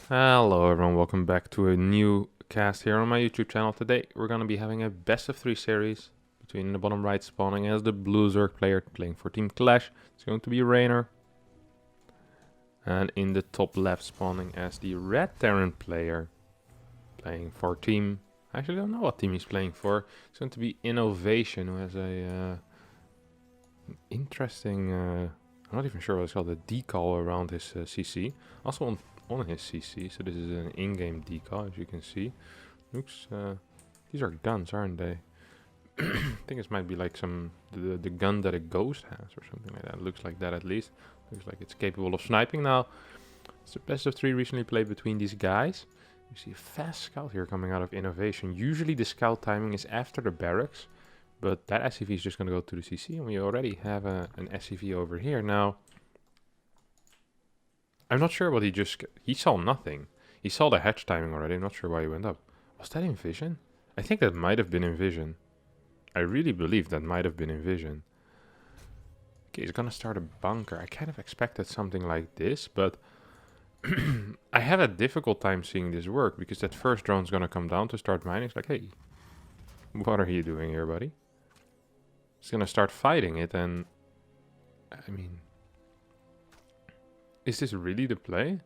Hello everyone, welcome back to a new cast here on my YouTube channel. Today we're going to be having a best of 3 series between in the bottom right spawning as the blue Zerg player playing for Team Clash. It's going to be Reynor. And in the top left spawning as the red Terran player playing for Team... I actually don't know what team he's playing for. It's going to be INnoVation, who has a interesting... I'm not even sure what it's called, a decal around his CC. Also on his CC, so this is an in-game decal, as you can see. Looks, these are guns, aren't they? I think this might be like the gun that a ghost has or something like that. It looks like that at least. Looks like it's capable of sniping. Now, it's the best of 3 recently played between these guys. You see a fast scout here coming out of INnoVation. Usually the scout timing is after the barracks, but that SCV is just going to go to the CC, and we already have an SCV over here. Now, I'm not sure what he saw nothing. He saw the hatch timing already. I'm not sure why he went up. Was that in vision? I think that might have been in vision. I really believe that might have been in vision. Okay, he's gonna start a bunker. I kind of expected something like this, but I have a difficult time seeing this work because that first drone's gonna come down to start mining. It's like, hey, what are you doing here, buddy? He's gonna start fighting it, and I mean, is this really the play?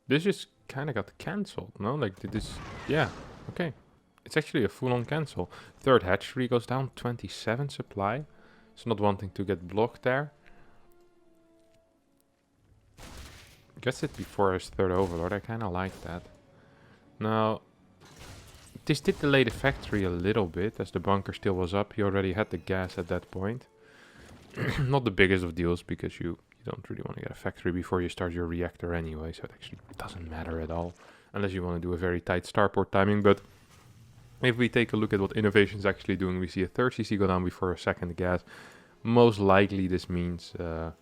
This just kind of got cancelled, no? Like, did this... Yeah, okay. It's actually a full-on cancel. Third hatchery goes down, 27 supply. So not wanting to get blocked there. Gets it before his third overlord. I kind of like that. Now, this did delay the factory a little bit, as the bunker still was up. He already had the gas at that point. Not the biggest of deals, because you don't really want to get a factory before you start your reactor anyway, so it actually doesn't matter at all, unless you want to do a very tight starport timing. But if we take a look at what INnoVation's actually doing, we see a third CC go down before a second gas. Most likely this means that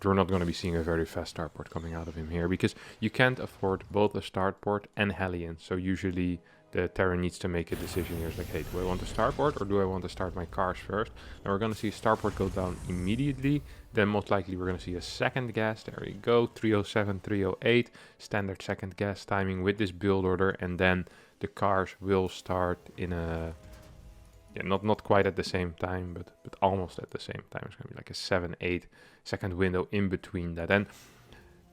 we're not going to be seeing a very fast starport coming out of him here, because you can't afford both a starport and Hellion, so usually the Terran needs to make a decision here. It's like, hey, do I want a starport or do I want to start my cars first? Now we're going to see a starport go down immediately. Then most likely we're going to see a second gas. There we go, 307, 308. Standard second gas timing with this build order. And then the cars will start in a... Yeah, not quite at the same time, but almost at the same time. It's going to be like a 7-8 second window in between that. And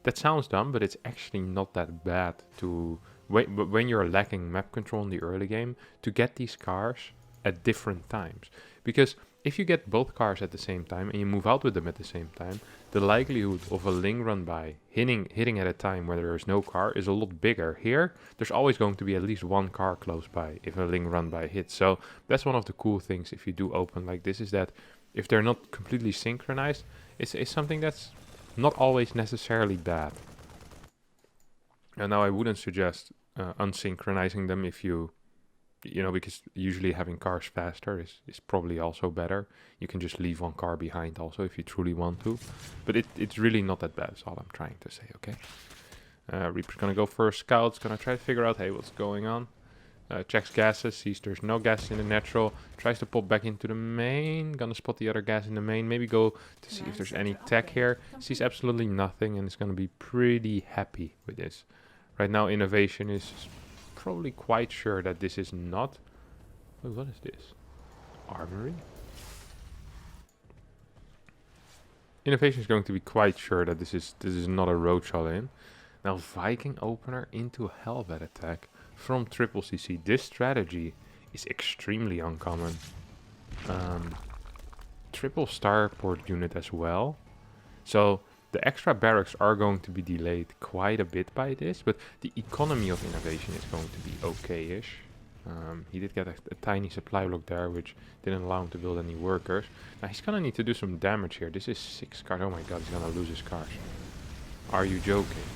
that sounds dumb, but it's actually not that bad to... when you're lacking map control in the early game, to get these cars at different times. Because if you get both cars at the same time and you move out with them at the same time, the likelihood of a Ling run by hitting at a time where there is no car is a lot bigger. Here, there's always going to be at least one car close by if a Ling run by hits. So that's one of the cool things if you do open like this, is that if they're not completely synchronized, it's something that's not always necessarily bad. And now I wouldn't suggest unsynchronizing them if you know, because usually having cars faster is probably also better. You can just leave one car behind also if you truly want to. But it's really not that bad, is all I'm trying to say, okay? Reaper's gonna go for a scout, gonna try to figure out, hey, what's going on? Checks gases, sees there's no gas in the natural, tries to pop back into the main, gonna spot the other gas in the main, maybe go to see if there's any tech here. Sees absolutely nothing and is gonna be pretty happy with this. Right now, INnoVation is probably quite sure that this is not... Oh, what is this? Armory? INnoVation is going to be quite sure that this is not a roach all in. Now, Viking opener into a Hellbat attack from triple CC. This strategy is extremely uncommon. Triple starport unit as well. So the extra barracks are going to be delayed quite a bit by this, but the economy of INnoVation is going to be okay-ish. He did get a tiny supply block there, which didn't allow him to build any workers. Now he's gonna need to do some damage here. This is 6 cars. Oh my god, he's gonna lose his cars. Are you joking?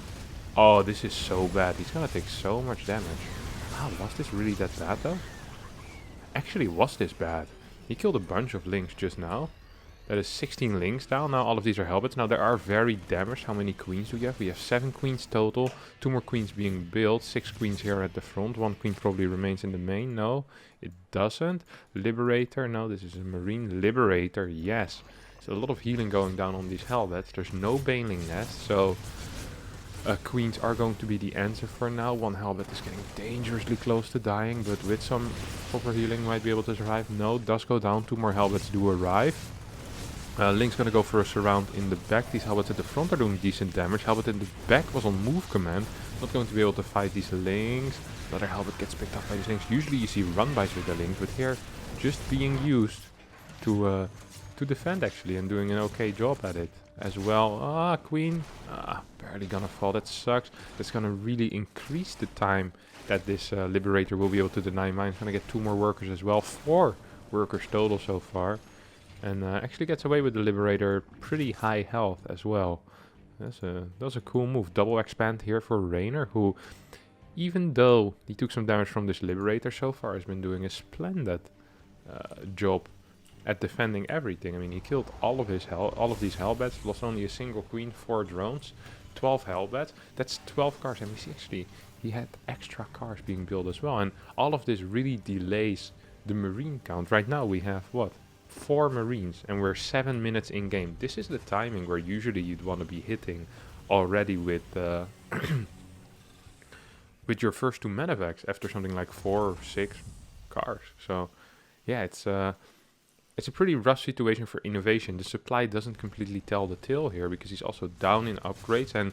Oh, this is so bad. He's gonna take so much damage. Wow, was this really that bad though? Actually, was this bad? He killed a bunch of Lings just now. That is 16 Lings down. Now all of these are Hellbats. Now there are very damaged. How many queens do we have? We have 7 queens total. 2 more queens being built. 6 queens here at the front. 1 queen probably remains in the main. No, it doesn't. Liberator. No, this is a Marine. Liberator. Yes. There's a lot of healing going down on these Hellbats. There's no Baneling nest. So Queens are going to be the answer for now. One Halberd is getting dangerously close to dying, but with some proper healing might be able to survive. No, does go down. 2 more Halberds do arrive. Link's gonna go for a surround in the back. These Halberds at the front are doing decent damage. Halberd in the back was on move command. Not going to be able to fight these Links. Another Halberd gets picked up by these Links. Usually you see run-bys with the Links, but here just being used to defend actually and doing an okay job at it as well. Ah, Queen. Barely gonna fall. That sucks. That's gonna really increase the time that this Liberator will be able to deny mines. Gonna get 2 more workers as well. 4 workers total so far. And actually gets away with the Liberator. Pretty high health as well. That was a cool move. Double expand here for Reynor, who, even though he took some damage from this Liberator so far, has been doing a splendid job at defending everything. I mean, he killed all of these Hellbats, lost only a single Queen, 4 drones, 12 Hellbats. That's 12 cars, and we see actually he had extra cars being built as well. And all of this really delays the Marine count. Right now we have, what, 4 Marines, and we're 7 minutes in game. This is the timing where usually you'd want to be hitting already with with your first 2 medevacs after something like 4 or 6 cars. So yeah, it's a pretty rough situation for INnoVation. The supply doesn't completely tell the tale here because he's also down in upgrades, and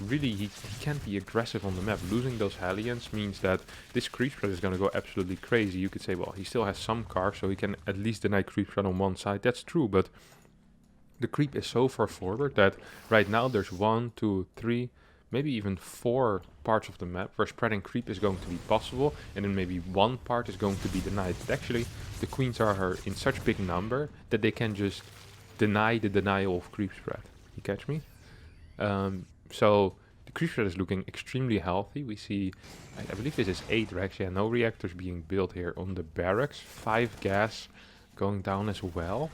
really he can't be aggressive on the map. Losing those Hellions means that this creep spread is going to go absolutely crazy. You could say, well, he still has some cars, so he can at least deny creep spread on one side. That's true, but the creep is so far forward that right now there's 1, 2, 3, maybe even 4 parts of the map where spreading creep is going to be possible, and then maybe 1 part is going to be denied. But actually, the Queens are in such big number that they can just deny the denial of creep spread. You catch me? So the creep spread is looking extremely healthy. We see, I believe this is 8 racks. Yeah, no reactors being built here on the barracks. 5 gas going down as well.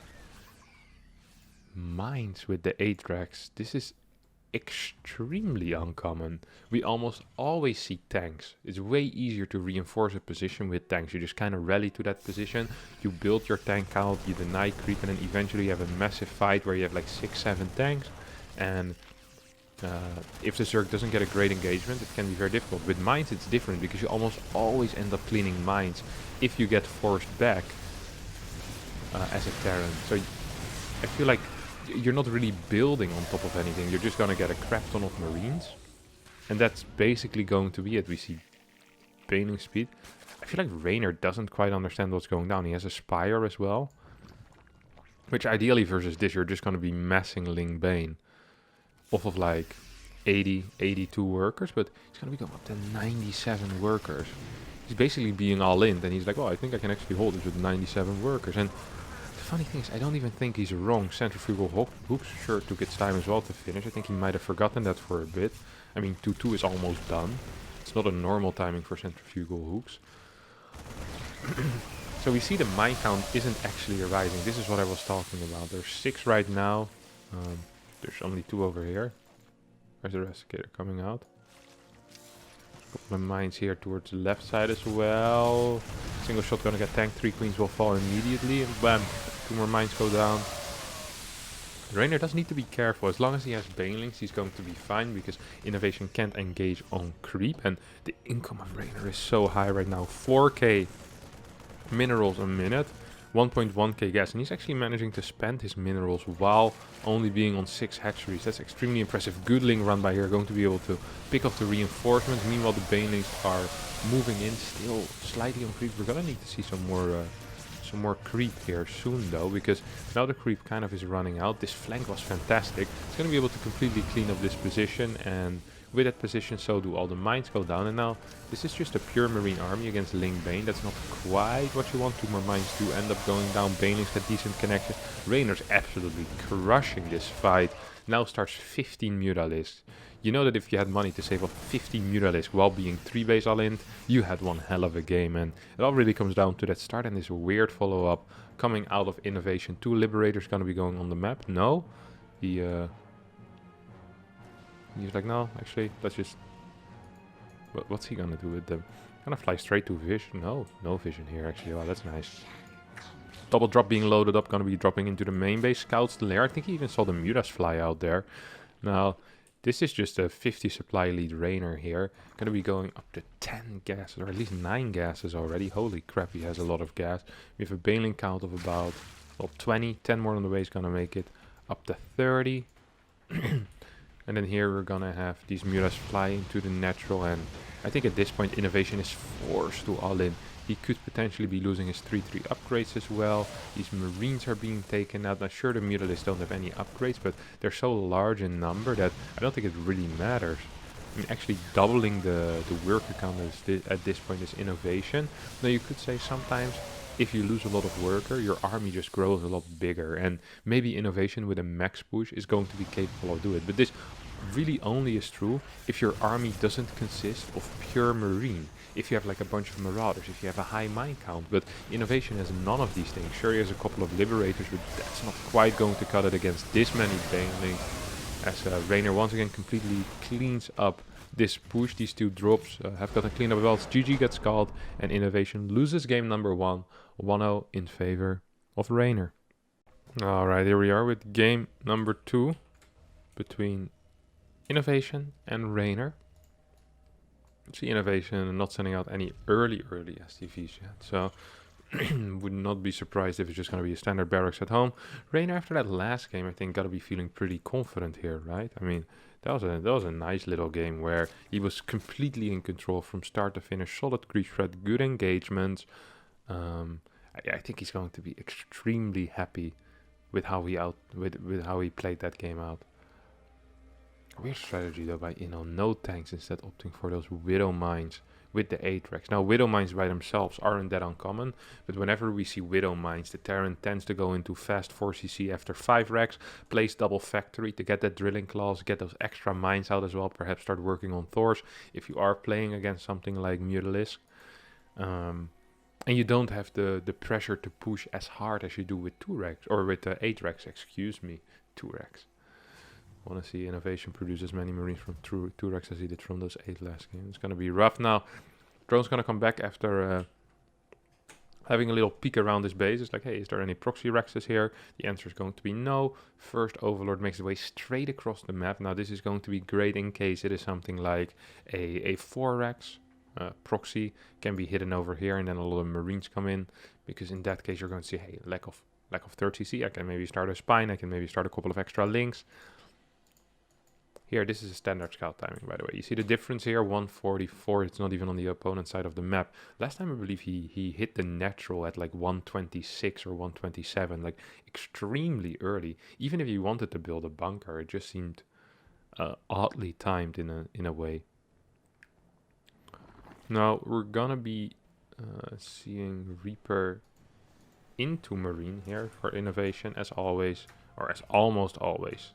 Mines with the 8 racks. This is extremely uncommon. We almost always see tanks. It's way easier to reinforce a position with tanks. You just kind of rally to that position, you build your tank count, you deny creep, and then eventually you have a massive fight where you have like 6, 7 tanks. And if the Zerg doesn't get a great engagement, it can be very difficult. With mines it's different because you almost always end up cleaning mines if you get forced back as a Terran. So I feel like you're not really building on top of anything. You're just gonna get a crap ton of Marines, and that's basically going to be it. We see Baning speed. I feel like Reynor doesn't quite understand what's going down. He has a Spire as well, which ideally versus this you're just gonna be massing Ling Bane off of like 80, 82 workers, but he's gonna be going up to 97 workers. He's basically being all in, and he's like, well, I think I can actually hold this with 97 workers. And funny thing is, I don't even think he's wrong. Centrifugal hooks sure took its time as well to finish. I think he might have forgotten that for a bit. I mean, 2-2 is almost done. It's not a normal timing for centrifugal hooks. So we see the mine count isn't actually rising. This is what I was talking about. There's 6 right now. There's only 2 over here. Where's the Replicator coming out? Couple of mines here towards the left side as well. Single shot gonna get tanked. 3 Queens will fall immediately, and bam, 2 more mines go down. Reynor does need to be careful. As long as he has Banelings, he's going to be fine because INnoVation can't engage on creep, and the income of Reynor is so high right now. 4k minerals a minute, 1.1k gas, and he's actually managing to spend his minerals while only being on 6 hatcheries. That's extremely impressive. Good Ling run by here, going to be able to pick up the reinforcements. Meanwhile, the Banelings are moving in, still slightly on creep. We're gonna need to see some more creep here soon though, because now the creep kind of is running out. This flank was fantastic. It's gonna be able to completely clean up this position, and with that position so do all the mines go down. And now this is just a pure Marine army against Ling Bane. That's not quite what you want. 2 more mines do end up going down. Banelings had decent connections. Reynor's absolutely crushing this fight. Now starts 15 Mutalisks. You know that if you had money to save up 15 Mutalisks while being 3 base all in, you had one hell of a game. And it all really comes down to that start and this weird follow-up coming out of INnoVation. 2 Liberators gonna be going on the map. No, he he's like, no, actually, let's just... What's he gonna do with them? Gonna fly straight to vision? No, no vision here, actually. Wow, that's nice. Double drop being loaded up, gonna be dropping into the main base. Scouts the lair. I think he even saw the Mutas fly out there. Now, This is just a 50 supply lead Reynor here. Gonna be going up to 10 gases, or at least 9 gases already. Holy crap, he has a lot of gas. We have a bailing count of about, well, 20. 10 more on the way is gonna make it up to 30. And then here we're gonna have these muras fly into the natural, and I think at this point INnoVation is forced to all in. He could potentially be losing his 3-3 upgrades as well. These marines are being taken out. Now sure, the mutalisks don't have any upgrades, but they're so large in number that I don't think it really matters. I mean, actually doubling the worker count at this point is INnoVation. Now you could say sometimes if you lose a lot of worker, your army just grows a lot bigger, and maybe INnoVation with a max push is going to be capable of doing it. But this really only is true if your army doesn't consist of pure marine. If you have like a bunch of marauders, if you have a high mine count. But INnoVation has none of these things. Sure, he has a couple of liberators, but that's not quite going to cut it against this many banelings. As Reynor once again completely cleans up this push. These two drops have gotten cleaned up well. GG gets called, and INnoVation loses game number 1, 1-0 in favor of Reynor. Alright, here we are with game number 2 between INnoVation and Reynor. See INnoVation not sending out any early STVs yet, so would not be surprised if it's just going to be a standard barracks at home. Reynor, after that last game, I think got to be feeling pretty confident here, right? I mean, that was a nice little game where he was completely in control from start to finish. Solid creep threat, good engagements. I think he's going to be extremely happy with how he played that game out. Weird strategy though by Inno. No tanks, instead opting for those Widow Mines with the 8 racks. Now Widow Mines by themselves aren't that uncommon, but whenever we see Widow Mines, the Terran tends to go into fast 4cc after 5 racks, place double factory to get that drilling claws, get those extra mines out as well, perhaps start working on Thors if you are playing against something like Mutalisk. And you don't have the pressure to push as hard as you do with 2 racks, or with 8 racks, excuse me, 2 racks. Want to see INnoVation produce as many marines from 2 racks as he did from those 8 last game. It's going to be rough now. Drone's going to come back after having a little peek around his base. It's like, hey, is there any proxy racks here? The answer is going to be no. First Overlord makes his way straight across the map. Now this is going to be great in case it is something like a 4 racks. Proxy can be hidden over here, and then a lot of marines come in, because in that case you're going to see, hey, lack of 30C. I can maybe start a spine. I can maybe start a couple of extra links. Here, this is a standard scout timing, by the way. You see the difference here, 144. It's not even on the opponent side of the map. Last time I believe he hit the natural at like 126 or 127, like extremely early. Even if he wanted to build a bunker, it just seemed oddly timed in a way. Now we're gonna be seeing Reaper into Marine here for INnoVation, as always, or as almost always.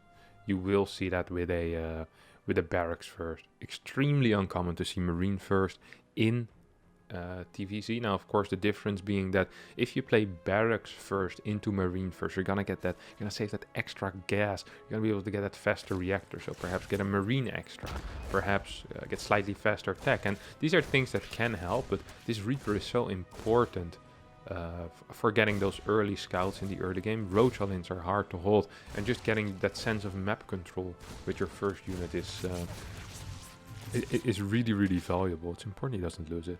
You will see that with a barracks first. Extremely uncommon to see Marine first in TVC. Now, of course, the difference being that if you play barracks first into Marine first, you're gonna get that. You're gonna save that extra gas. You're gonna be able to get that faster reactor. So perhaps get a Marine extra. Perhaps get slightly faster tech. And these are things that can help. But this Reaper is so important. For getting those early scouts in the early game. Roach lines are hard to hold, and just getting that sense of map control with your first unit is really valuable. It's important he doesn't lose it.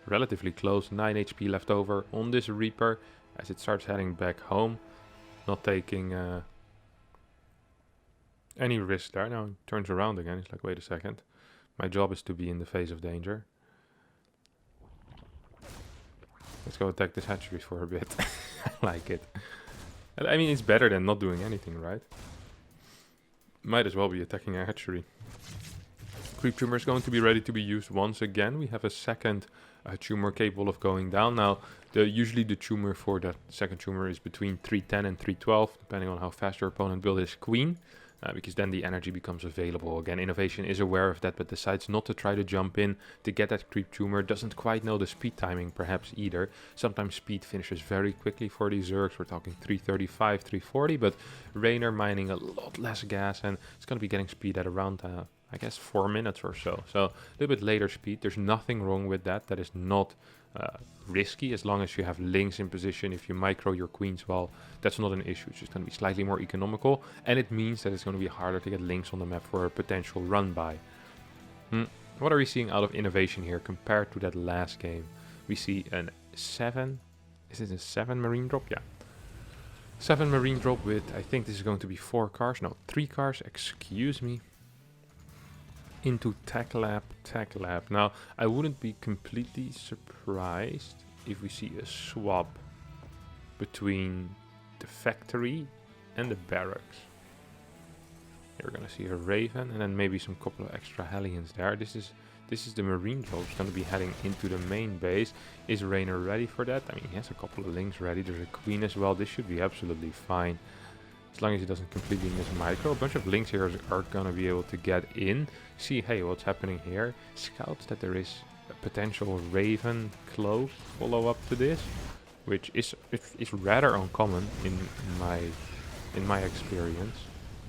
Relatively close, 9 HP left over on this Reaper as it starts heading back home, not taking any risk there. Now it turns around again. It's like, wait a second, my job is to be in the face of danger. Let's go attack this hatchery for a bit. I like it. I mean, it's better than not doing anything, right? Might as well be attacking a hatchery. Creep tumor is going to be ready to be used once again. We have a second tumor capable of going down. Now, usually the tumor for that second tumor is between 310 and 312, depending on how fast your opponent builds his queen. Because then the energy becomes available again. INnoVation is aware of that, but decides not to try to jump in to get that creep tumor. Doesn't quite know the speed timing perhaps either. Sometimes speed finishes very quickly for these Zergs. We're talking 335, 340, but Reynor mining a lot less gas, and it's going to be getting speed at around, I guess, 4 minutes or so. So a little bit later speed. There's nothing wrong with that. That is not risky as long as you have links in position. If you micro your queens well, that's not an issue. It's just going to be slightly more economical, and it means that it's going to be harder to get links on the map for a potential run by. What are we seeing out of innovation here compared to that last game? We see an 7. Is it a 7 marine drop? Yeah. 7 marine drop with, I think this is going to be 4 cars. No, 3 cars, excuse me. Into Tech Lab. Now, I wouldn't be completely surprised if we see a swap between the factory and the barracks. You're gonna see a Raven and then maybe some couple of extra Hellions there. This is the marine drop. It's gonna be heading into the main base. Is Reynor ready for that? I mean, he has a couple of links ready. There's a queen as well. This should be absolutely fine. As long as he doesn't completely miss micro. A bunch of links here are gonna be able to get in. See, hey, what's happening here? Scouts that there is a potential Raven close follow-up to this, which is rather uncommon in my experience.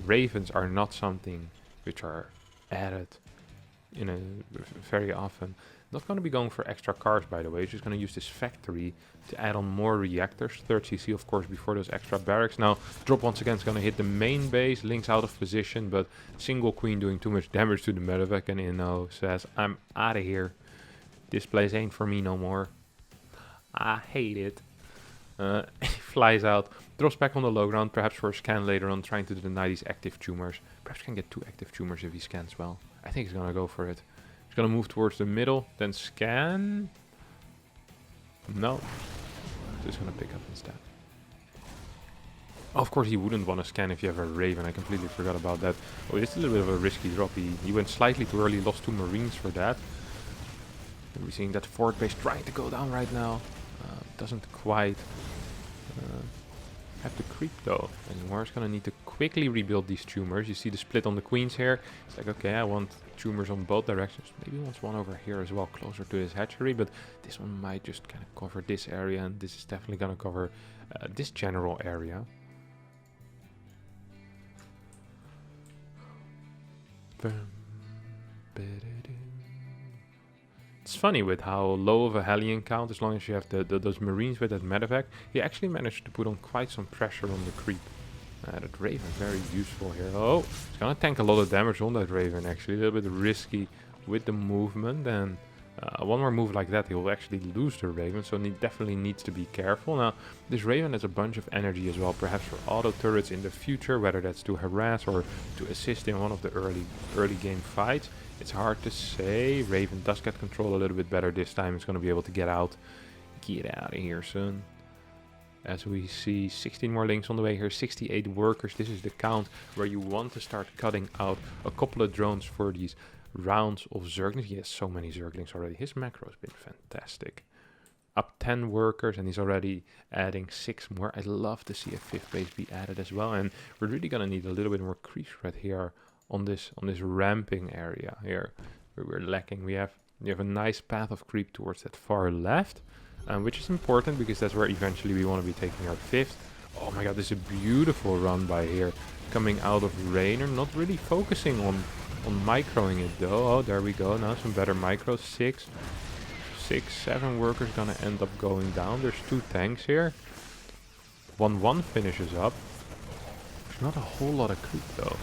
Ravens are not something which are added very often. Not going to be going for extra cars, by the way. It's just going to use this factory to add on more reactors. 3rd CC, of course, before those extra barracks. Now, drop once again is going to hit the main base. Link's out of position, but single queen doing too much damage to the medevac. And Inno says, I'm out of here. This place ain't for me no more. I hate it. He flies out, drops back on the low ground, perhaps for a scan later on, trying to deny these active tumors. Perhaps can get 2 active tumors if he scans well. I think he's going to go for it. He's going to move towards the middle, then scan. No. Just going to pick up instead. Of course, he wouldn't want to scan if you have a Raven. I completely forgot about that. Oh, it's a little bit of a risky drop. He went slightly too early, lost 2 Marines for that. And we're seeing that fort base trying to go down right now. Doesn't quite have to creep though anymore. It's gonna need to quickly rebuild these tumors. You see the split on the queens here. It's like, okay, I want tumors on both directions. Maybe he wants one over here as well, closer to his hatchery, but this one might just kind of cover this area, and this is definitely gonna cover this general area. It's funny with how low of a Hellion count, as long as you have those Marines with that medevac, he actually managed to put on quite some pressure on the creep. That Raven, very useful here. Oh, it's gonna tank a lot of damage on that Raven actually. A little bit risky with the movement, and one more move like that, he will actually lose the Raven, so he definitely needs to be careful. Now, this Raven has a bunch of energy as well, perhaps for auto turrets in the future, whether that's to harass or to assist in one of the early game fights. It's hard to say. Raven does get control a little bit better this time. It's going to be able to get out. Get out of here, son. As we see 16 more links on the way here, 68 workers. This is the count where you want to start cutting out a couple of drones for these rounds of Zerglings. He has so many Zerglings already. His macro has been fantastic. Up 10 workers, and he's already adding 6 more. I'd love to see a 5th base be added as well. And we're really going to need a little bit more creep spread here on this ramping area here where we're lacking. We have a nice path of creep towards that far left, which is important because that's where eventually we want to be taking our 5th. Oh my god, this is a beautiful run by here coming out of Reynor. Not really focusing on microing it though. Oh, there we go. Now some better micros. 7 workers gonna end up going down. There's 2 tanks here. 1-1 finishes up. There's not a whole lot of creep though.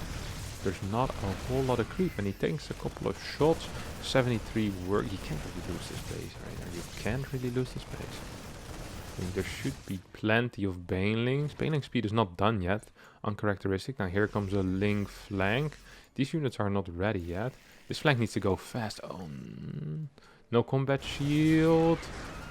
There's not a whole lot of creep, and he takes a couple of shots. 73 work. You can't really lose this base right now. You can't really lose this base. I mean, there should be plenty of banelings. Baneling speed is not done yet. Uncharacteristic. Now here comes a link flank. These units are not ready yet. This flank needs to go fast. Oh, no combat shield.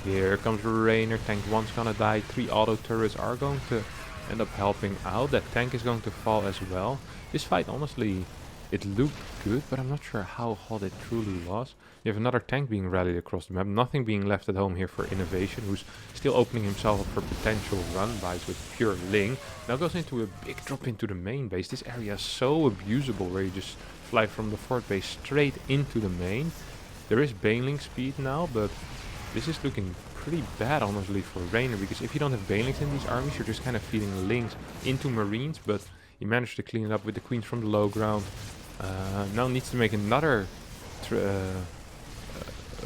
Here comes Reynor. Tank 1's gonna die. 3 auto turrets are going to end up helping out. That tank is going to fall as well. This fight, honestly, it looked good, but I'm not sure how hot it truly was. You have another tank being rallied across the map. Nothing being left at home here for Innovation, who's still opening himself up for potential run-bys with pure Ling. Now goes into a big drop into the main base. This area is so abusable, where you just fly from the fort base straight into the main. There is Baneling speed now, but this is looking pretty bad, honestly, for Reynor, because if you don't have Banelings in these armies, you're just kind of feeding Lings into Marines, but he managed to clean it up with the Queens from the low ground. Now needs to make another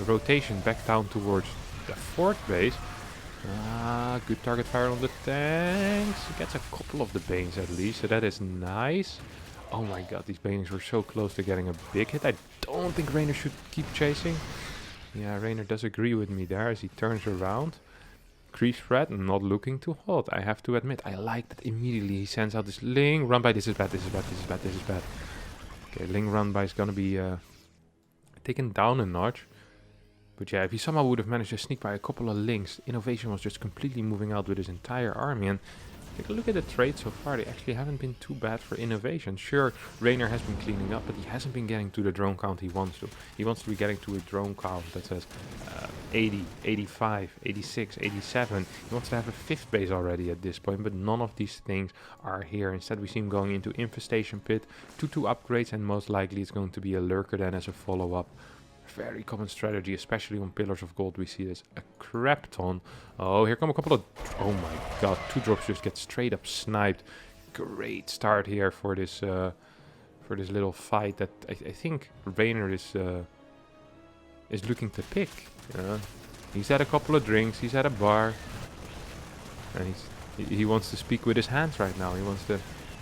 rotation back down towards the fourth base. Good target fire on the tanks. He gets a couple of the Banes at least, so that is nice. Oh my god, these Banelings were so close to getting a big hit. I don't think Reynor should keep chasing. Yeah, Reynor does agree with me there as he turns around. Creep spread, not looking too hot, I have to admit. I like that immediately he sends out this Ling run by. This is bad, this is bad, this is bad, this is bad. Okay, Ling run by is gonna be taken down a notch. But yeah, if he somehow would have managed to sneak by a couple of Lings, INnoVation was just completely moving out with his entire army. And take a look at the trades so far, they actually haven't been too bad for INnoVation. Sure, Reynor has been cleaning up, but he hasn't been getting to the drone count he wants to. He wants to be getting to a drone count that says 80, 85, 86, 87. He wants to have a 5th base already at this point, but none of these things are here. Instead, we see him going into Infestation Pit, 2 upgrades, and most likely it's going to be a Lurker then as a follow-up. Very common strategy, especially on Pillars of Gold. We see this a crap ton. Oh, here come a couple of... Oh my god, 2 drops just get straight up sniped. Great start here for this little fight that I think Reynor is looking to pick. He's had a couple of drinks, he's had a bar, and he wants to speak with his hands right now. He wants to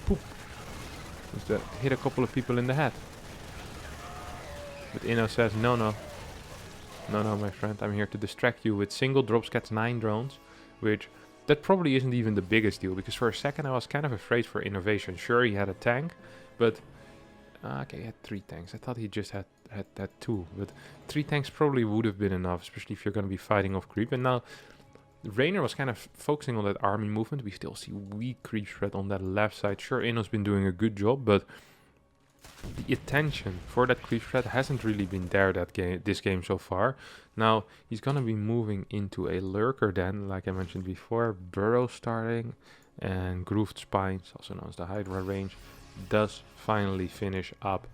poop. He wants to hit a couple of people in the head. But Inno says, no, my friend, I'm here to distract you with single drops, gets 9 drones, which that probably isn't even the biggest deal, because for a second I was kind of afraid for INnoVation. Sure, he had a tank, but okay, he had 3 tanks. I thought he just had 2, but 3 tanks probably would have been enough, especially if you're going to be fighting off creep. And now Reynor was kind of focusing on that army movement. We still see weak creep spread on that left side. Sure, Inno's been doing a good job, but the attention for that creep threat hasn't really been there this game so far. Now he's gonna be moving into a Lurker then, like I mentioned before. Burrow starting, and Grooved Spines, also known as the Hydra range, does finally finish up.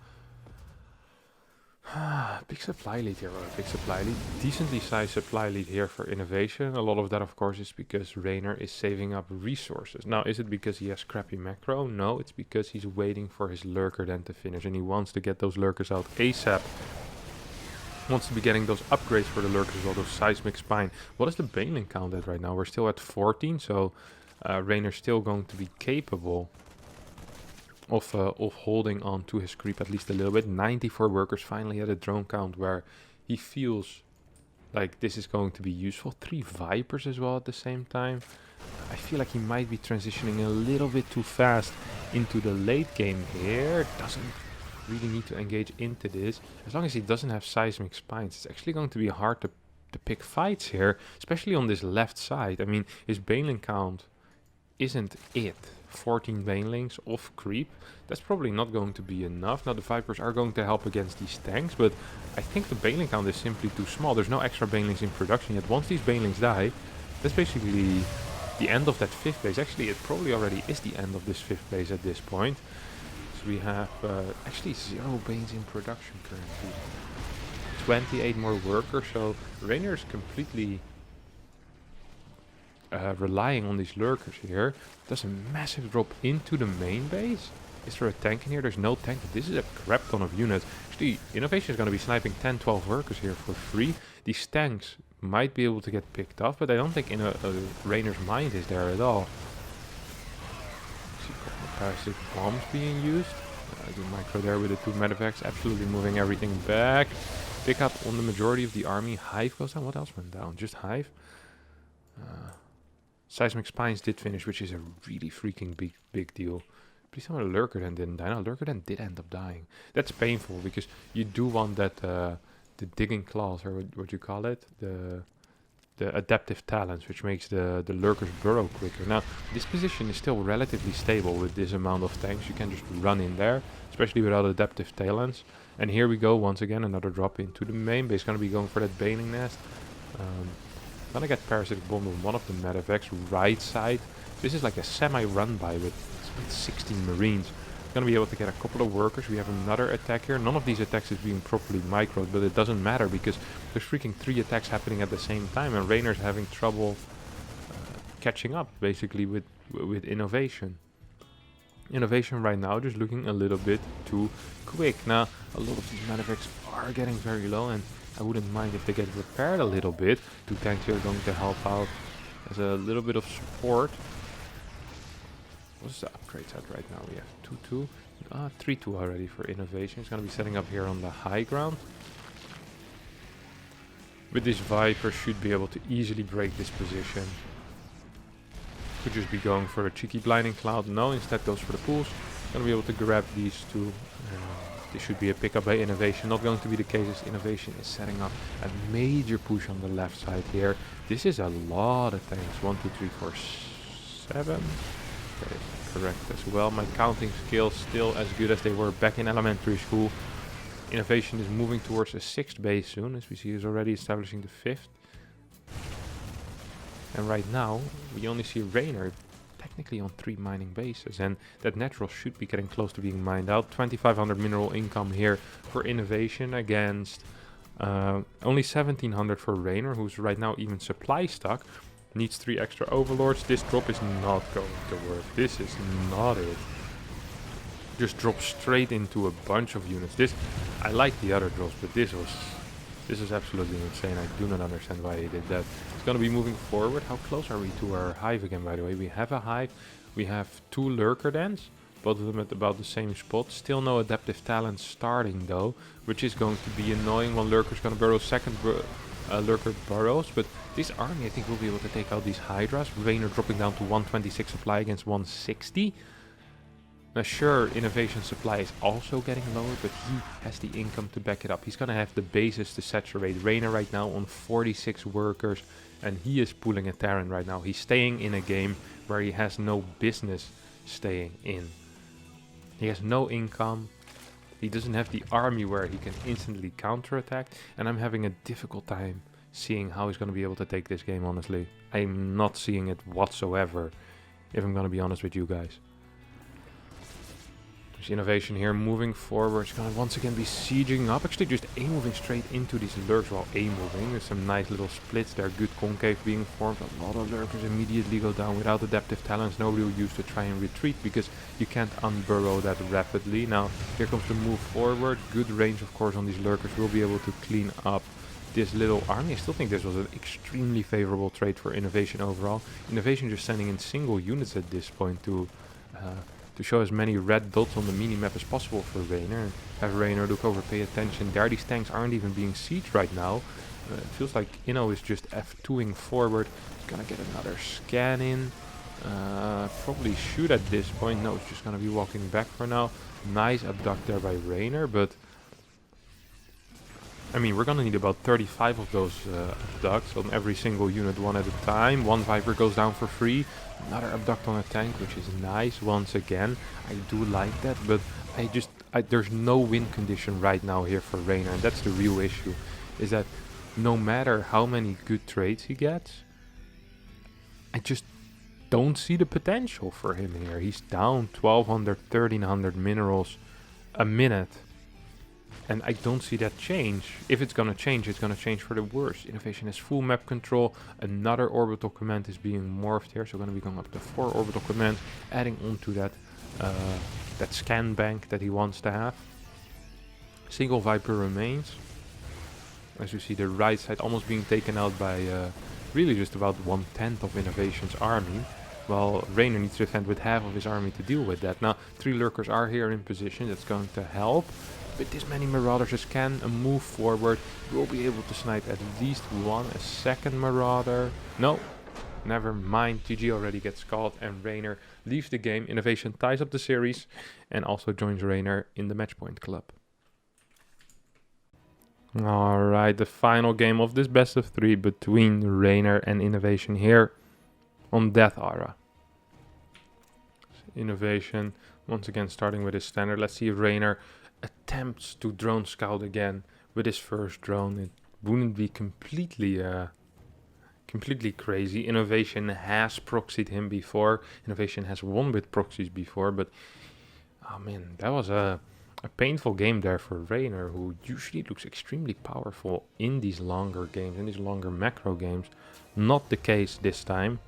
Big supply lead here, big supply lead. Decently sized supply lead here for INnoVation. A lot of that, of course, is because Reynor is saving up resources. Now, is it because he has crappy macro? No, it's because he's waiting for his Lurker then to finish, and he wants to get those Lurkers out ASAP. Wants to be getting those upgrades for the Lurkers as well, those Seismic Spine. What is the Baneling count at right now? We're still at 14, so Reynor's still going to be capable of holding on to his creep at least a little bit. 94 workers, finally at a drone count where he feels like this is going to be useful. 3 Vipers as well at the same time. I feel like he might be transitioning a little bit too fast into the late game here. Doesn't really need to engage into this. As long as he doesn't have Seismic Spines, it's actually going to be hard to pick fights here, especially on this left side. I mean, his Baneling count isn't it. 14 Banelings off creep. That's probably not going to be enough. Now the Vipers are going to help against these tanks, but I think the Baneling count is simply too small. There's no extra Banelings in production yet. Once these Banelings die, that's basically the end of that 5th base. Actually, it probably already is the end of this 5th base at this point. So we have actually 0 Banes in production currently. 28 more workers, so Reynor is completely relying on these Lurkers here. Does a massive drop into the main base. Is there a tank in here? There's no tank, but this is a crap ton of units. Actually, INnoVation is going to be sniping 10-12 workers here for free. These tanks might be able to get picked off, but I don't think Reynor's mind is there at all. See a couple of parasitic bombs being used. The micro there with the 2 medevacs, absolutely moving everything back. Pick up on the majority of the army. Hive goes down. What else went down? Just Hive. Seismic Spines did finish, which is a really freaking big deal. Please tell me Lurker then didn't die. No, Lurker then did end up dying. That's painful, because you do want that the digging claws, or what you call it, the adaptive talents, which makes the Lurkers burrow quicker. Now, this position is still relatively stable with this amount of tanks. You can just run in there, especially without adaptive talents. And here we go once again, another drop into the main base. Gonna be going for that Baneling nest. Gonna get Parasitic Bomb on one of the medevacs, right side. This is like a semi-run by with 16 Marines. Gonna be able to get a couple of workers. We have another attack here. None of these attacks is being properly microed, but it doesn't matter because there's freaking 3 attacks happening at the same time, and Reynor's having trouble catching up, basically, with INnoVation. INnoVation right now just looking a little bit too quick. Now, a lot of these medevacs are getting very low, and I wouldn't mind if they get repaired a little bit. 2 tanks here are going to help out as a little bit of support. What's the upgrades at right now? We have 2-2. 3-2 already for INnoVation. It's going to be setting up here on the high ground. With this Viper should be able to easily break this position. Could just be going for a cheeky blinding cloud. No, instead goes for the pools. Gonna be able to grab these two. This should be a pickup by INnoVation. Not going to be the case as INnoVation is setting up a major push on the left side here. This is a lot of tanks. 1, 2, 3, 4, 7. That is correct as well. My counting skills still as good as they were back in elementary school. INnoVation is moving towards a 6th base soon, as we see is already establishing the 5th. And right now, we only see Reynor technically on 3 mining bases, and that natural should be getting close to being mined out. 2500 mineral income here for INnoVation against only 1700 for Reynor, who's right now even supply stuck. Needs 3 extra overlords. This drop is not going to work. This is not it. Just drop straight into a bunch of units. I like the other drops, but this is absolutely insane. I do not understand why he did that. It's going to be moving forward. How close are we to our hive again, by the way? We have a hive. We have 2 lurker dens, both of them at about the same spot. Still no adaptive talent starting though, which is going to be annoying. One lurker is going to burrow, second lurker burrows, but this army I think will be able to take out these hydras. Reynor dropping down to 126 supply against 160. Now sure, INnoVation's supply is also getting lower, but he has the income to back it up. He's gonna have the bases to saturate. Reynor right now on 46 workers, and he is pulling a Terran right now. He's staying in a game where he has no business staying in. He has no income. He doesn't have the army where he can instantly counterattack, and I'm having a difficult time seeing how he's gonna be able to take this game, honestly. I'm not seeing it whatsoever, if I'm gonna be honest with you guys. There's INnoVation here moving forward. It's gonna once again be sieging up. Actually just A-moving straight into these lurks while A-moving. There's some nice little splits there. Good concave being formed. A lot of lurkers immediately go down without adaptive talents. No real use to try and retreat because you can't unburrow that rapidly. Now here comes the move forward. Good range of course on these lurkers. We'll be able to clean up this little army. I still think this was an extremely favorable trade for INnoVation overall. INnoVation just sending in single units at this point to show as many red dots on the mini-map as possible for Reynor. And have Reynor look over, pay attention. There these tanks aren't even being sieged right now. It feels like Inno is just F2ing forward. He's gonna get another scan in. Probably shoot at this point. No, it's just gonna be walking back for now. Nice abduct there by Reynor, but I mean, we're gonna need about 35 of those abducts on every single unit, one at a time. One Viper goes down for free. Another abduct on a tank, which is nice once again. I do like that, but there's no win condition right now here for Reynor, and that's the real issue. Is that no matter how many good trades he gets, I just don't see the potential for him here. He's down 1200, 1300 minerals a minute. And I don't see that change. If it's gonna change, it's gonna change for the worse. INnoVation has full map control. Another orbital command is being morphed here. So we're gonna be going up to 4 orbital commands, adding on to that that scan bank that he wants to have. Single Viper remains. As you see, the right side almost being taken out by really just about 1/10 of INnoVation's army. While Reynor needs to defend with half of his army to deal with that. Now, 3 lurkers are here in position. That's going to help. With this many marauders, as can move forward, we'll be able to snipe at least a second marauder. No, never mind. GG already gets called, and Reynor leaves the game. INnoVation ties up the series and also joins Reynor in the matchpoint club. Alright, the final game of this best of 3 between Reynor and INnoVation here on Death Aura. INnoVation once again starting with his standard. Let's see if Reynor attempts to drone scout again with his first drone. It wouldn't be completely crazy. INnoVation has proxied him before. INnoVation has won with proxies before, but oh man, that was a painful game there for Reynor, who usually looks extremely powerful in these longer games, in these longer macro games. Not the case this time.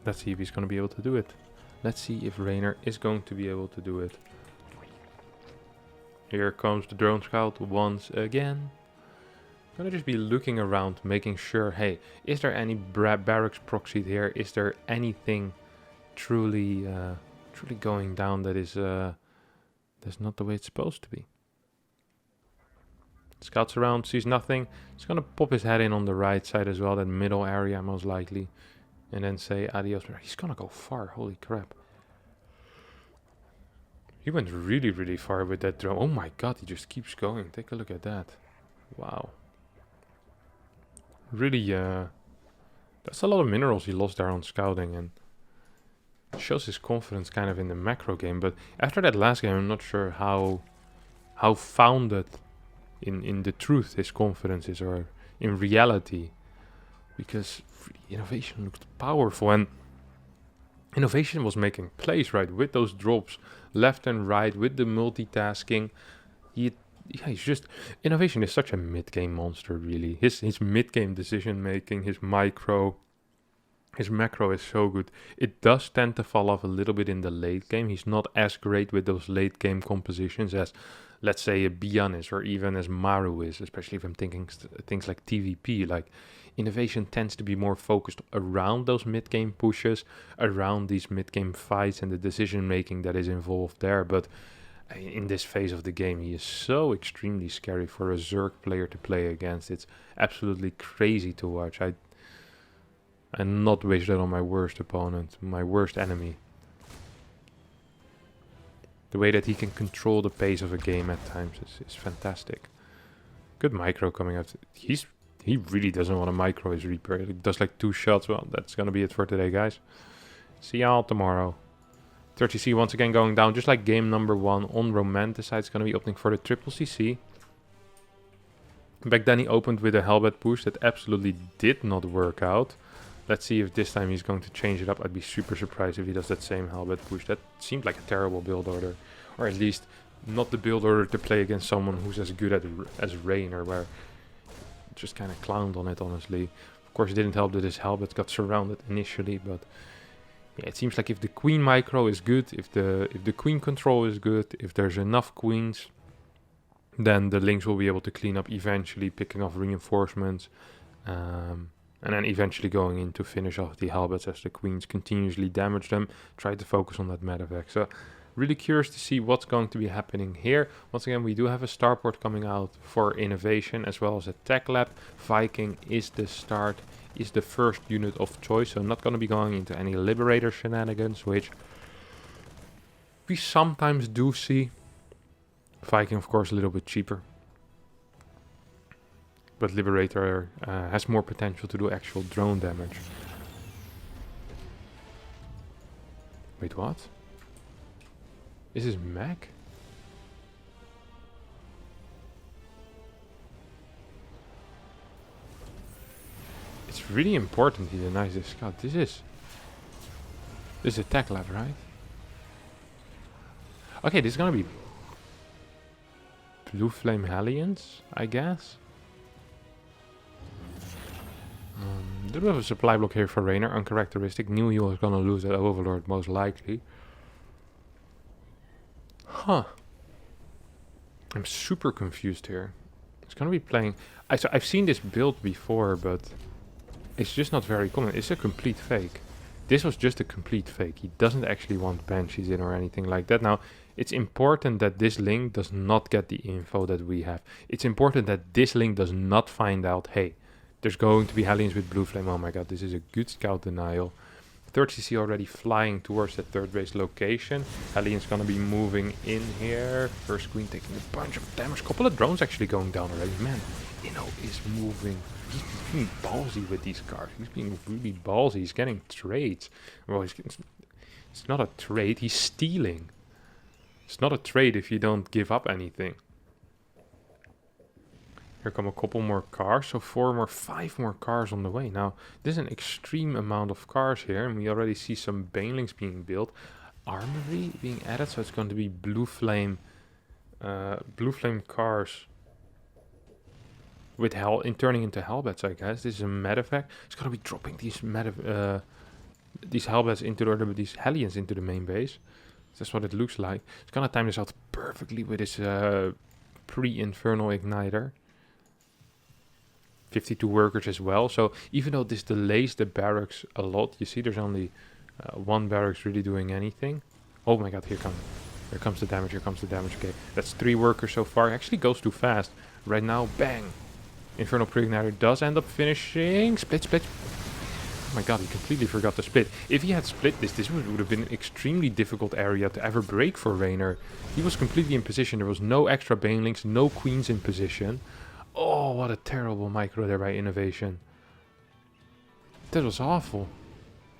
Let's see if he's going to be able to do it. Let's see if Reynor is going to be able to do it. Here comes the drone scout once again. Gonna just be looking around, making sure, hey, is there any barracks proxied here? Is there anything truly going down that is that's not the way it's supposed to be? Scouts around, sees nothing. He's gonna pop his head in on the right side as well, that middle area most likely. And then say adios. He's gonna go far, holy crap. He went really, really far with that drone. Oh my god, he just keeps going. Take a look at that. Wow. Really, that's a lot of minerals he lost there on scouting, and shows his confidence kind of in the macro game. But after that last game, I'm not sure how founded in the truth his confidence is, or in reality, because INnoVation looked powerful, and INnoVation was making plays, right, with those drops left and right, with the multitasking. He's just, INnoVation is such a mid-game monster, really. His mid-game decision making, his macro is so good. It does tend to fall off a little bit in the late game. He's not as great with those late game compositions as, let's say, a Bian is, or even as Maru is, especially if I'm thinking things like TVP. Like, INnoVation tends to be more focused around those mid-game pushes, around these mid-game fights and the decision making that is involved there. But in this phase of the game, he is so extremely scary for a Zerg player to play against. It's absolutely crazy to watch. I not wish that on my worst opponent, my worst enemy. The way that he can control the pace of a game at times is fantastic. Good micro coming out. He really doesn't want to micro his Reaper. He does like 2 shots. Well, that's gonna be it for today, guys. See y'all tomorrow. 30C once again going down, just like game number 1 on Romanticide. It's gonna be opening for the triple CC. Back then he opened with a Hellbat push that absolutely did not work out. Let's see if this time he's going to change it up. I'd be super surprised if he does that same Hellbat push. That seemed like a terrible build order. Or at least not the build order to play against someone who's as good as Reynor, where just kind of clowned on it, honestly. Of course, it didn't help that his Hellbat got surrounded initially, but yeah, it seems like if the Queen micro is good, if the Queen control is good, if there's enough Queens, then the Lynx will be able to clean up eventually, picking off reinforcements. And then eventually going in to finish off the Hellbats as the Queens continuously damage them. Try to focus on that medevac. So really curious to see what's going to be happening here. Once again, we do have a starport coming out for INnoVation as well as a tech lab. Viking is the start, is the first unit of choice. So not going to be going into any Liberator shenanigans, which we sometimes do see. Viking, of course, a little bit cheaper. But Liberator has more potential to do actual drone damage. Wait, what? Is this mech? It's really important he denies this scout. This is a tech lab, right? Okay, this is gonna be Blue Flame Hellions, I guess. A little bit of a supply block here for Reynor, uncharacteristic. Knew he was gonna lose that Overlord most likely. Huh. I'm super confused here. It's gonna be playing... I've seen this build before, but it's just not very common. It's a complete fake. This was just a complete fake. He doesn't actually want Banshees in or anything like that. Now, it's important that this link does not get the info that we have. It's important that this link does not find out, hey, there's going to be Hellions with Blue Flame. Oh my god, this is a good scout denial. 3rd already flying towards that 3rd base location. Hellions gonna be moving in here. First Queen taking a bunch of damage. Couple of drones actually going down already. Man, Inno is moving. He's being ballsy with these cards. He's being really ballsy. He's getting trades. Well, it's not a trade. He's stealing. It's not a trade if you don't give up anything. Here come a couple more cars, so 5 more cars on the way. Now, there's an extreme amount of cars here, and we already see some Banelings being built. Armory being added, so it's going to be Blue Flame cars with turning into Hellbats, I guess. This is a medevac. It's going to be dropping these Hellbats into these Hellions into the main base. That's what it looks like. He's gonna time this out perfectly with his pre-infernal igniter. 52 workers as well. So even though this delays the barracks a lot, you see there's only one barracks really doing anything. Oh my god, here comes the damage, Okay, that's 3 workers so far. Actually goes too fast. Right now, bang! Infernal pre-igniter does end up finishing. Split. Oh my god, he completely forgot to split. If he had split this would have been an extremely difficult area to ever break for Reynor. He was completely in position. There was no extra banelings, no queens in position. Oh, what a terrible micro there by INnoVation. That was awful.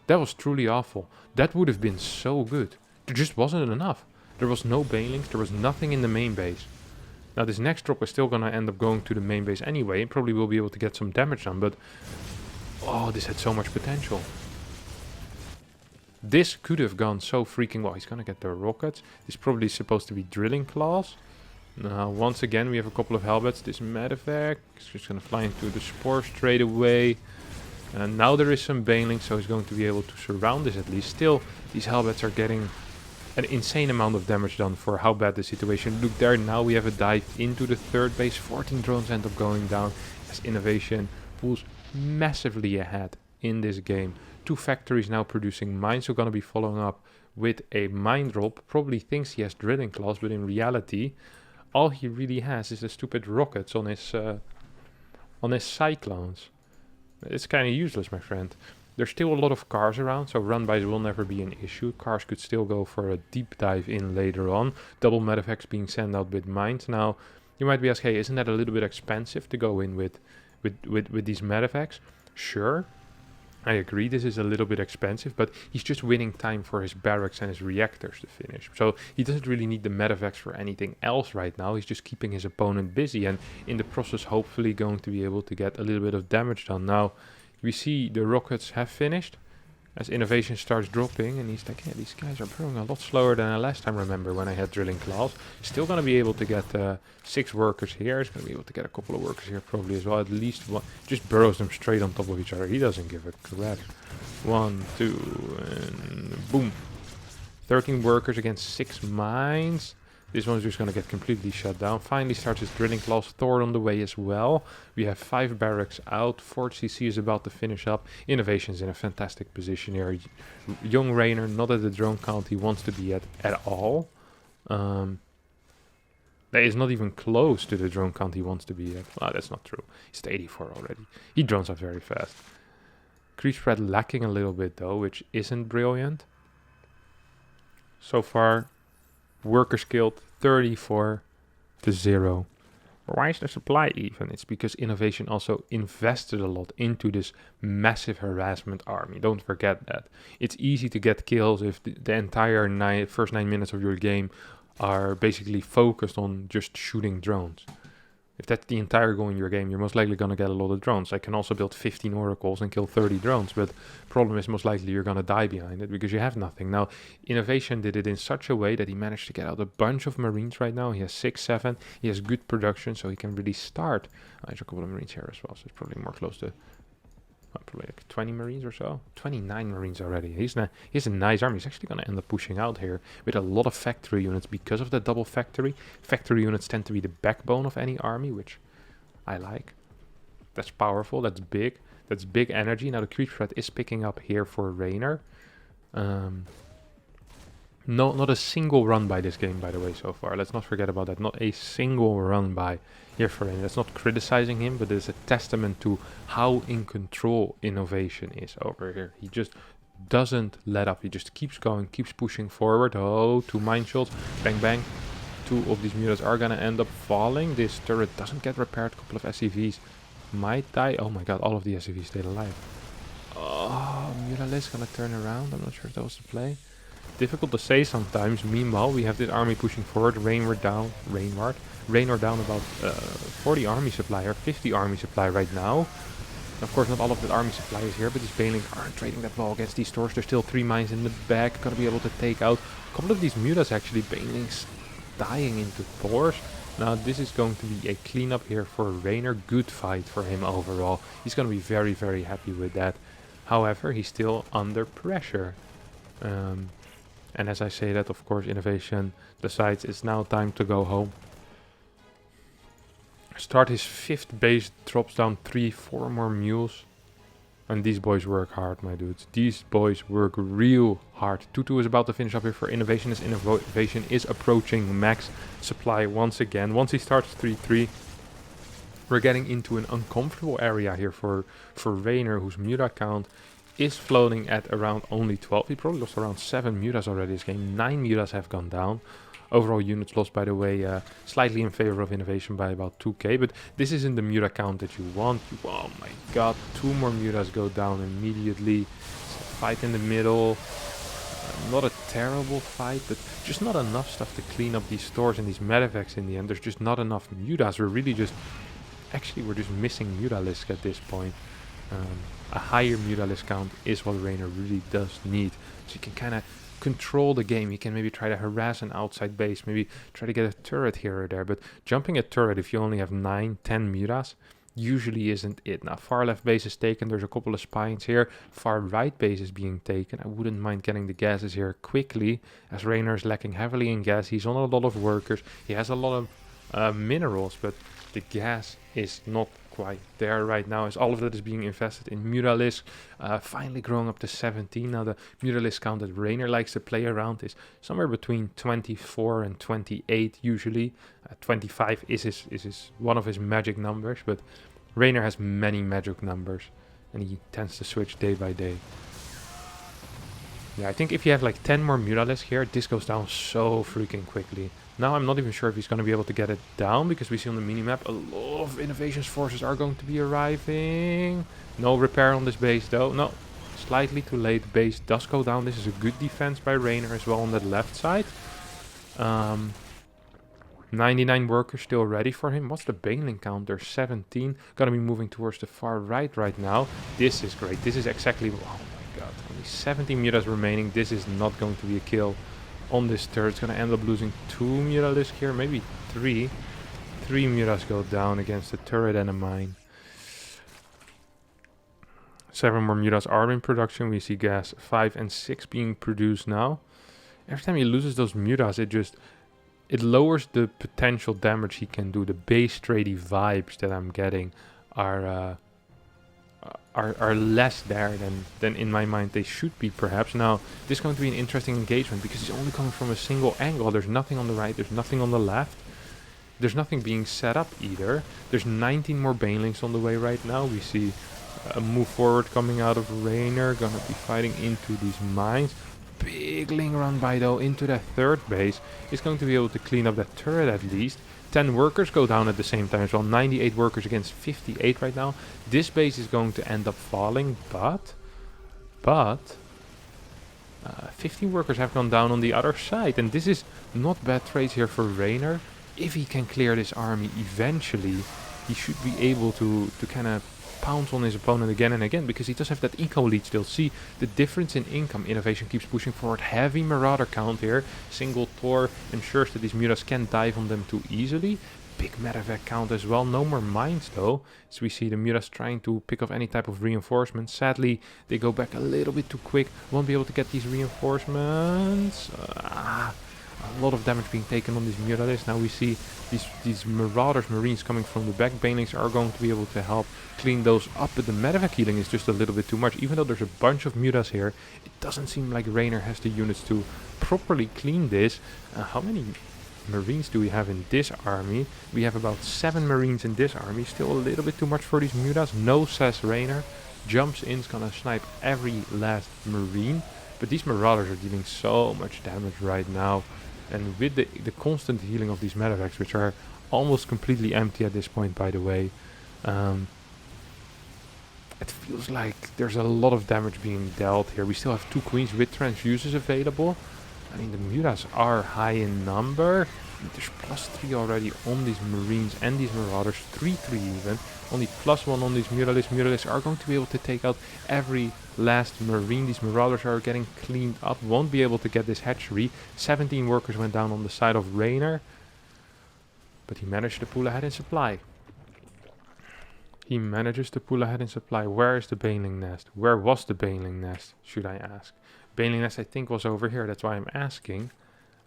That was truly awful. That would have been so good. There just wasn't enough. There was no banelings. There was nothing in the main base. Now this next drop is still going to end up going to the main base anyway. Probably will be able to get some damage done, but... oh, this had so much potential. This could have gone so freaking well. He's going to get the rockets. This is probably supposed to be drilling claws. Now, once again, we have a couple of helmets. This medevac is just going to fly into the spore straight away. And now there is some baneling, so he's going to be able to surround this at least. Still, these helmets are getting an insane amount of damage done for how bad the situation looked there. Now we have a dive into the third base. 14 drones end up going down as INnoVation pulls massively ahead in this game. 2 factories now producing mines. We're going to be following up with a mine drop. Probably thinks he has drilling claws, but in reality... all he really has is the stupid rockets on his cyclones. It's kind of useless, my friend. There's still a lot of cars around, so run-bys will never be an issue. Cars could still go for a deep dive in later on. Double medevacs being sent out with mines. Now, you might be asking, hey, isn't that a little bit expensive to go in with these medevacs? Sure. I agree, this is a little bit expensive, but he's just winning time for his barracks and his reactors to finish. So he doesn't really need the medevacs for anything else right now. He's just keeping his opponent busy and in the process hopefully going to be able to get a little bit of damage done. Now, we see the rockets have finished as INnoVation starts dropping, and he's like, yeah, these guys are burrowing a lot slower than I last time remember when I had drilling claws. Still going to be able to get 6 workers here. He's going to be able to get a couple of workers here probably as well. At least one. Just burrows them straight on top of each other. He doesn't give a crap. 1, 2, and boom. 13 workers against 6 mines. This one's just going to get completely shut down. Finally starts his drilling claws. Thor on the way as well. We have 5 barracks out. Fort CC is about to finish up. INnoVation's in a fantastic position here. Young Reynor, not at the drone count he wants to be at all. That is not even close to the drone count he wants to be at. Well, that's not true. He's at 84 already. He drones up very fast. Creep spread lacking a little bit though, which isn't brilliant. So far, workers killed 34 to 0. Why is the supply even? It's because INnoVation also invested a lot into this massive harassment army. Don't forget that. It's easy to get kills if the entire first 9 minutes of your game are basically focused on just shooting drones. If that's the entire goal in your game, you're most likely going to get a lot of drones. I can also build 15 oracles and kill 30 drones, but problem is most likely you're going to die behind it because you have nothing. Now, INnoVation did it in such a way that he managed to get out a bunch of marines right now. He has 6, 7. He has good production, so he can really start. There's a couple of marines here as well, so it's probably more close to probably like 20 marines or so. 29 marines already. He has a nice army. He's actually going to end up pushing out here with a lot of factory units because of the double factory. Factory units tend to be the backbone of any army, which I like. That's powerful. That's big. That's big energy. Now the creep threat is picking up here for Reynor. No, not a single run by this game, by the way, so far. Let's not forget about that. Not a single run by here for Reynor. That's not criticizing him, but it's a testament to how in control INnoVation is over here. He just doesn't let up. He just keeps going, keeps pushing forward. Oh, 2 mine shots. Bang, bang. 2 of these mutants are going to end up falling. This turret doesn't get repaired. A couple of SCVs might die. Oh my god, all of the SCVs stayed alive. Oh, Mutalisk going to turn around. I'm not sure if that was the play. Difficult to say sometimes. Meanwhile, we have this army pushing forward. Reynor down about 40 army supply or 50 army supply right now. Of course, not all of that army supply is here, but these banelings aren't trading that well against these stores. There's still 3 mines in the back. Gonna be able to take out a couple of these mutas actually. Banelings dying into Thors. Now, this is going to be a cleanup here for Reynor. Good fight for him overall. He's gonna be very, very happy with that. However, he's still under pressure. And as I say that, of course, INnoVation decides it's now time to go home. Start his 5th base, drops down 4 more mules. And these boys work hard, my dudes. These boys work real hard. 2-2 is about to finish up here for INnoVation, as INnoVation is approaching max supply once again. Once he starts 3-3, we're getting into an uncomfortable area here for Reynor, whose muta count is floating at around only 12. He probably lost around 7 mutas already this game. 9 mutas have gone down. Overall units lost, by the way, slightly in favor of INnoVation by about 2k. But this isn't the muta count that you want. Oh my god, 2 more mutas go down immediately. Fight in the middle. Not a terrible fight, but just not enough stuff to clean up these stores and these medevacs in the end. There's just not enough mutas. We're really just... Actually, we're just missing mutalisk at this point. A higher mutalisk count is what Reynor really does need. So you can kind of control the game. You can maybe try to harass an outside base, maybe try to get a turret here or there. But jumping a turret if you only have 9, 10 mutas usually isn't it. Now, far left base is taken. There's a couple of spines here. Far right base is being taken. I wouldn't mind getting the gases here quickly, as Reynor is lacking heavily in gas. He's on a lot of workers. He has a lot of minerals, but the gas is not quite there right now, as all of that is being invested in mutalisk, finally growing up to 17. Now the mutalisk count that Reynor likes to play around is somewhere between 24 and 28 usually. 25 is one of his magic numbers, but Reynor has many magic numbers and he tends to switch day by day. Yeah, I think if you have like 10 more mutalisk here, this goes down so freaking quickly. Now I'm not even sure if he's going to be able to get it down, because we see on the minimap a lot of INnoVation's forces are going to be arriving. No repair on this base though. No, slightly too late. Base does go down. This is a good defense by Reynor as well on that left side. 99 workers still ready for him. What's the baneling count? There's 17. Gonna be moving towards the far right now. This is great. This is exactly... Oh my god. Only 17 mutas remaining. This is not going to be a kill on this turret. It's going to end up losing 2 mutalisk here, maybe 3. 3 mutas go down against a turret and a mine. 7 more mutas are in production. We see gas 5 and 6 being produced now. Every time he loses those mutas, it lowers the potential damage he can do. The base trady vibes that I'm getting are less there than in my mind they should be, perhaps. Now, this is going to be an interesting engagement because he's only coming from a single angle. There's nothing on the right, there's nothing on the left. There's nothing being set up either. There's 19 more banelings on the way right now. We see a move forward coming out of Reynor, gonna be fighting into these mines. Big ling run by though into that third base. He's going to be able to clean up that turret at least. 10 workers go down at the same time as well. 98 workers against 58 right now. This base is going to end up falling, but 15 workers have gone down on the other side. And this is not bad trades here for Reynor. If he can clear this army eventually, he should be able to kind of pounce on his opponent again and again, because he does have that eco lead still. See the difference in income. INnoVation keeps pushing forward. Heavy marauder count here. Single Tor ensures that these mutas can't dive on them too easily. Big medevac count as well. No more mines though, so we see the mutas trying to pick up any type of reinforcement. Sadly, they go back a little bit too quick. Won't be able to get these reinforcements. A lot of damage being taken on these mutalisks. Now we see these marauders, marines coming from the back. Banelings are going to be able to help clean those up, but the medevac healing is just a little bit too much. Even though there's a bunch of mutas here, it doesn't seem like Reynor has the units to properly clean this. How many marines do we have in this army? We have about 7 marines in this army. Still a little bit too much for these mutas. No, says Reynor. Jumps in, is gonna snipe every last marine. But these marauders are dealing so much damage right now. And with the constant healing of these medevacs, which are almost completely empty at this point, by the way, it feels like there's a lot of damage being dealt here. We still have 2 queens with transfuses available. I mean, the mutas are high in number. There's +3 already on these marines and these marauders. 3-3 even. Only +1 on these mutalisks. Mutalisks are going to be able to take out every last marine. These marauders are getting cleaned up. Won't be able to get this hatchery. 17 workers went down on the side of Reynor. But he managed to pull ahead in supply. He manages to pull ahead in supply. Where is the baneling nest? Where was the baneling nest, should I ask? Baneling nest I think was over here, that's why I'm asking.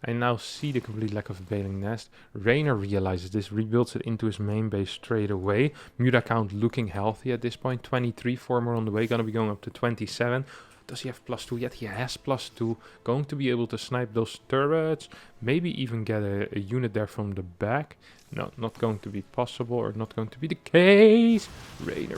I now see the complete lack of a Baneling nest. Reynor realizes this, rebuilds it into his main base straight away. Muta count looking healthy at this point. 23, 4 more on the way, gonna be going up to 27. Does he have +2 yet? He has +2. Going to be able to snipe those turrets. Maybe even get a unit there from the back. No, not going to be possible, or not going to be the case. Reynor.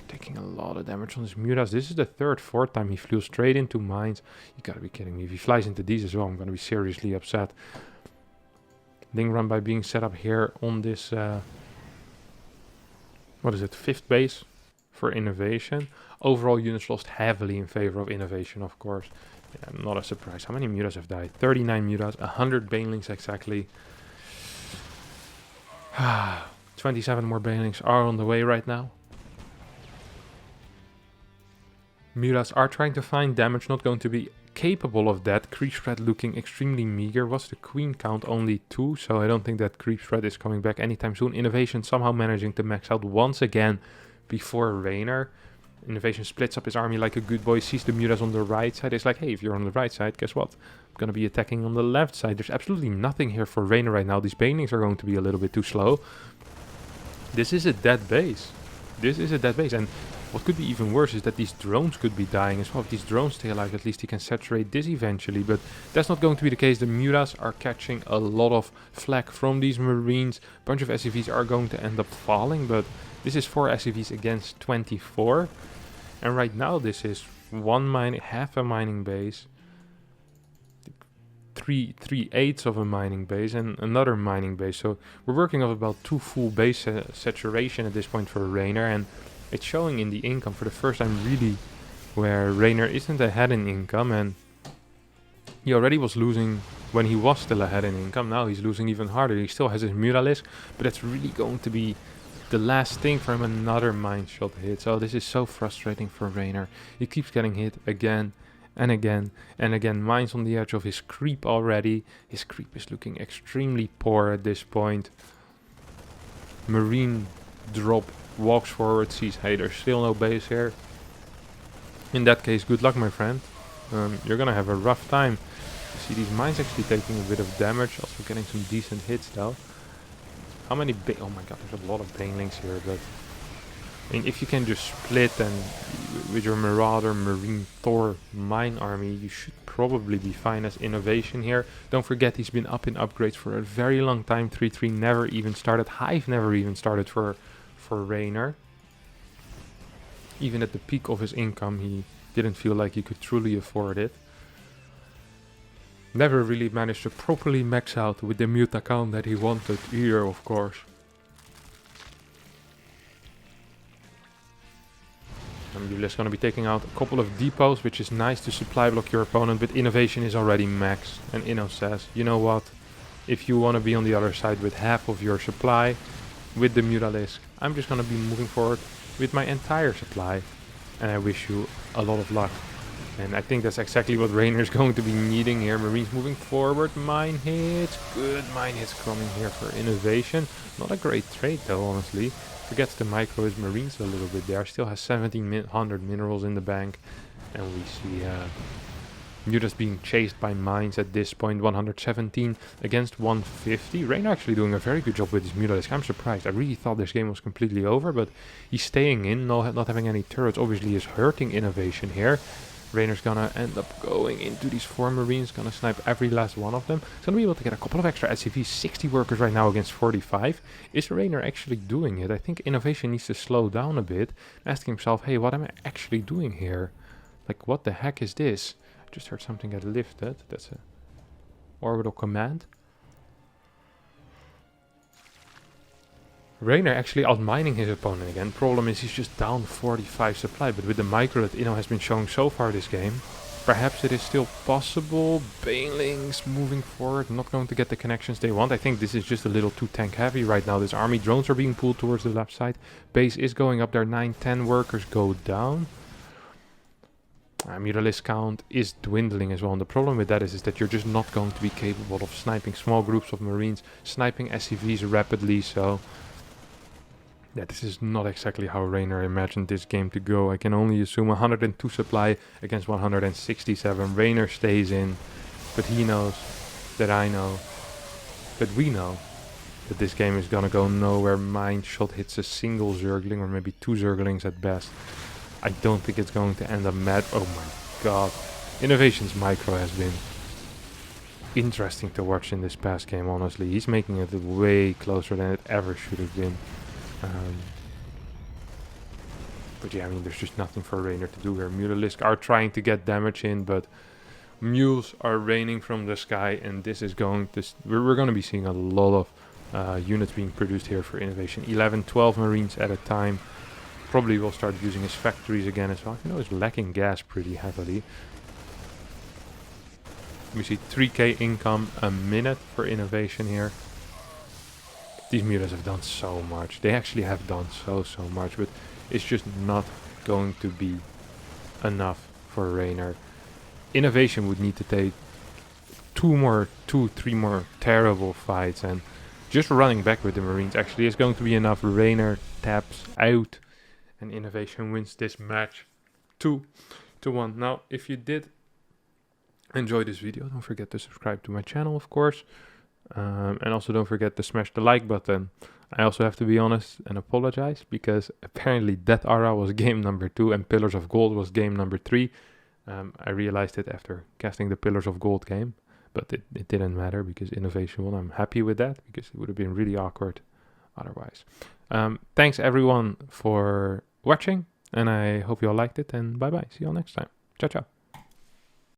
Taking a lot of damage on his Mutas. This is the third, fourth time he flew straight into mines. You gotta be kidding me. If he flies into these as well, I'm gonna be seriously upset. Ling run by being set up here on this, what is it, 5th base for INnovation. Overall units lost heavily in favor of INnovation, of course. Yeah, not a surprise. How many Mutas have died? 39 Mutas, 100 Banelings exactly. 27 more Banelings are on the way right now. Mutas are trying to find damage, not going to be capable of that. Creep spread looking extremely meager. Was the queen count only 2, so I don't think that creep spread is coming back anytime soon. INnovation somehow managing to max out once again before Reynor. INnovation splits up his army like a good boy, sees the Mutas on the right side. It's like, hey, if you're on the right side, guess what? I'm going to be attacking on the left side. There's absolutely nothing here for Reynor right now. These Banelings are going to be a little bit too slow. This is a dead base. And what could be even worse is that these drones could be dying as well. If these drones stay alive, at least he can saturate this eventually. But that's not going to be the case. The Mutas are catching a lot of flak from these Marines. A bunch of SCVs are going to end up falling, but this is 4 SCVs against 24. And right now this is half a mining base. 3/8 of a mining base and another mining base. So we're working off about 2 full base saturation at this point for Reynor, and it's showing in the income for the first time really where Reynor isn't ahead in income, and he already was losing when he was still ahead in income. Now he's losing even harder. He still has his Mutalisk, but it's really going to be the last thing for him. Another mine shot hit. So this is so frustrating for Reynor. He keeps getting hit again and again and again. Mines on the edge of his creep already. His creep is looking extremely poor at this point. Marine drop, walks forward, sees, hey, there's still no base here. In that case, good luck, my friend. You're gonna have a rough time. You see these mines actually taking a bit of damage, also getting some decent hits though. How many oh my god, there's a lot of Banelings here, but I mean, if you can just split and with your Marauder, Marine, Thor, Mine army, you should probably be fine as INnovation here. Don't forget, he's been up in upgrades for a very long time. 3-3 never even started. Hive never even started for Reynor. Even at the peak of his income, he didn't feel like he could truly afford it. Never really managed to properly max out with the mute account that he wanted here, of course. You're just going to be taking out a couple of depots, which is nice to supply block your opponent, but INnovation is already maxed. And Inno says, you know what, if you want to be on the other side with half of your supply, with the Mutalisk, I'm just going to be moving forward with my entire supply. And I wish you a lot of luck. And I think that's exactly what Reynor is going to be needing here. Marines moving forward, mine hits, good mine hits coming here for INnovation. Not a great trade though, honestly. Forgets to micro his Marines a little bit there. Still has 1700 minerals in the bank. And we see Mutas being chased by mines at this point. 117 against 150. Reynor actually doing a very good job with his Mutalisk. I'm surprised. I really thought this game was completely over, but he's staying in. Not having any turrets obviously is hurting INnovation here. Reynor's gonna end up going into these 4 Marines, gonna snipe every last one of them. He's gonna be able to get a couple of extra SCVs, 60 workers right now against 45. Is Reynor actually doing it? I think INnovation needs to slow down a bit, asking himself, hey, what am I actually doing here? Like, what the heck is this? I just heard something get lifted. That's a orbital command. Reynor actually outmining his opponent again. Problem is he's just down 45 supply, but with the micro that Inno has been showing so far this game, perhaps it is still possible. Banelings moving forward, not going to get the connections they want. I think this is just a little too tank heavy right now. This army drones are being pulled towards the left side. Base is going up there, 9-10 workers go down. Mutalisk count is dwindling as well, and the problem with that is that you're just not going to be capable of sniping small groups of Marines, sniping SCVs rapidly, so Yeah, this is not exactly how Reynor imagined this game to go. I can only assume 102 supply against 167. Reynor stays in, but he knows that I know, that we know, that this game is gonna go nowhere. Mind Shot hits a single Zergling, or maybe 2 Zerglings at best. I don't think it's going to end up mad. Oh my god. INnoVation's micro has been interesting to watch in this past game, honestly. He's making it way closer than it ever should have been. But yeah, I mean, there's just nothing for Reynor to do here. Mutalisk are trying to get damage in, but mules are raining from the sky, and this is going to... We're going to be seeing a lot of units being produced here for INnovation. 11, 12 Marines at a time. Probably will start using his factories again as well. You know, he's lacking gas pretty heavily. We see 3k income a minute for INnovation here. These mutas have done so much. They actually have done so much, but it's just not going to be enough for Reynor. INnovation would need to take 3 more terrible fights, and just running back with the Marines actually is going to be enough. Reynor taps out, and INnovation wins this match 2-1. Now, if you did enjoy this video, don't forget to subscribe to my channel, of course. And also don't forget to smash the like button. I also have to be honest and apologize, because apparently Death Aura was game number 2 and Pillars of Gold was game number 3. I realized it after casting the Pillars of Gold game, but it didn't matter because INnovation won. I'm happy with that, because it would have been really awkward otherwise. Thanks everyone for watching, and I hope you all liked it, and bye bye. See you all next time. Ciao, ciao.